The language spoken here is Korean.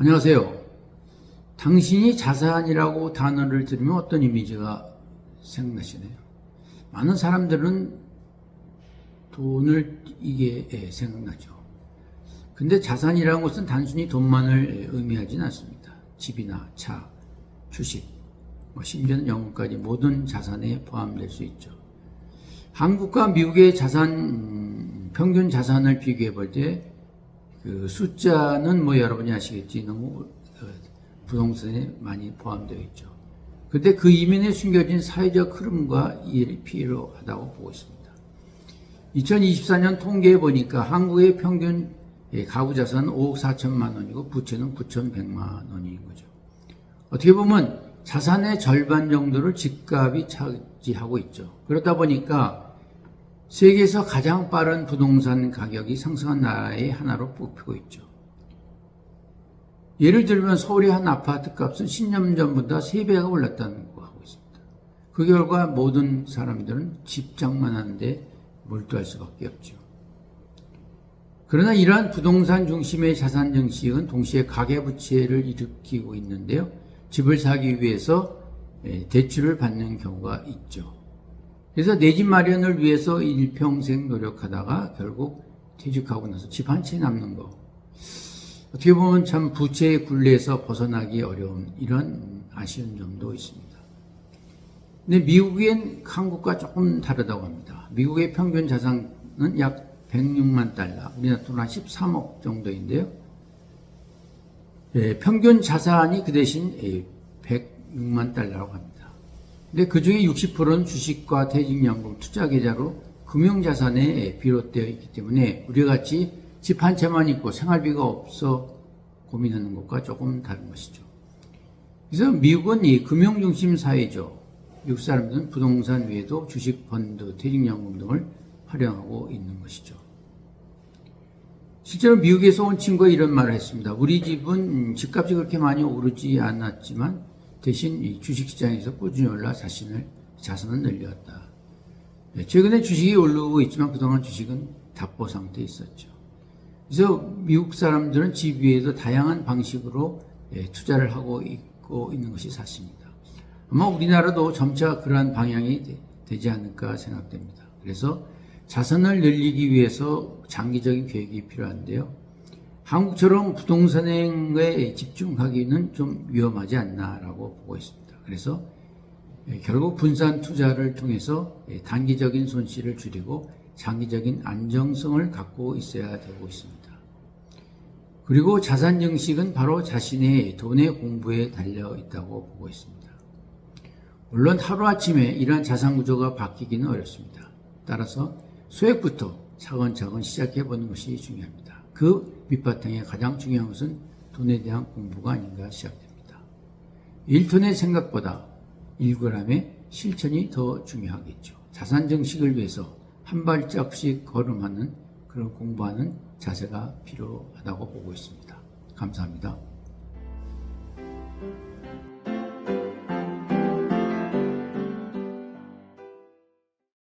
안녕하세요. 당신이 자산이라고 단어를 들으면 어떤 이미지가 생각나시나요? 많은 사람들은 돈을 이게 생각나죠. 근데 자산이라는 것은 단순히 돈만을 의미하지는 않습니다. 집이나 차, 주식, 심지어는 영혼까지 모든 자산에 포함될 수 있죠. 한국과 미국의 평균 자산을 비교해 볼 때 그 숫자는 여러분이 아시겠지, 너무 부동산에 많이 포함되어 있죠. 근데 그 이면에 숨겨진 사회적 흐름과 이해가 필요하다고 보고 있습니다. 2024년 통계에 보니까 한국의 평균 가구 자산은 5억 4천만 원이고 부채는 9,100만 원인 거죠. 어떻게 보면 자산의 절반 정도를 집값이 차지하고 있죠. 그러다 보니까 세계에서 가장 빠른 부동산 가격이 상승한 나라의 하나로 뽑히고 있죠. 예를 들면 서울의 한 아파트 값은 10년 전보다 3배가 올랐다고 하고 있습니다. 그 결과 모든 사람들은 집 장만하는데 몰두할 수밖에 없죠. 그러나 이러한 부동산 중심의 자산 증식은 동시에 가계부채를 일으키고 있는데요. 집을 사기 위해서 대출을 받는 경우가 있죠. 그래서 내 집 마련을 위해서 일평생 노력하다가 결국 퇴직하고 나서 집 한 채 남는 거. 어떻게 보면 참 부채의 굴레에서 벗어나기 어려운 이런 아쉬운 점도 있습니다. 근데 미국엔 한국과 조금 다르다고 합니다. 미국의 평균 자산은 약 106만 달러, 우리나라 돈 한 13억 정도인데요. 평균 자산이 그 대신 106만 달러라고 합니다. 근데 그 중에 60%는 주식과 퇴직연금, 투자계좌로 금융자산에 비롯되어 있기 때문에 우리가 같이 집 한 채만 있고 생활비가 없어 고민하는 것과 조금 다른 것이죠. 그래서 미국은 이 금융중심 사회죠. 미국 사람들은 부동산 외에도 주식, 펀드, 퇴직연금 등을 활용하고 있는 것이죠. 실제로 미국에서 온 친구가 이런 말을 했습니다. 우리 집은 집값이 그렇게 많이 오르지 않았지만 대신 이 주식시장에서 꾸준히 올라 자산을 늘렸다. 최근에 주식이 오르고 있지만 그동안 주식은 답보 상태에 있었죠. 그래서 미국 사람들은 집 위에도 다양한 방식으로 투자를 하고 있는 것이 사실입니다. 아마 우리나라도 점차 그러한 방향이 되지 않을까 생각됩니다. 그래서 자산을 늘리기 위해서 장기적인 계획이 필요한데요. 한국처럼 부동산에 집중하기는 좀 위험하지 않나라고 보고 있습니다. 그래서 결국 분산 투자를 통해서 단기적인 손실을 줄이고 장기적인 안정성을 갖고 있어야 되고 있습니다. 그리고 자산 증식은 바로 자신의 돈의 공부에 달려 있다고 보고 있습니다. 물론 하루아침에 이러한 자산 구조가 바뀌기는 어렵습니다. 따라서 소액부터 차근차근 시작해보는 것이 중요합니다. 그 밑바탕에 가장 중요한 것은 돈에 대한 공부가 아닌가 시작됩니다. 1톤의 생각보다 1g의 실천이 더 중요하겠죠. 자산 증식을 위해서 한 발짝씩 걸음하는 그런 공부하는 자세가 필요하다고 보고 있습니다. 감사합니다.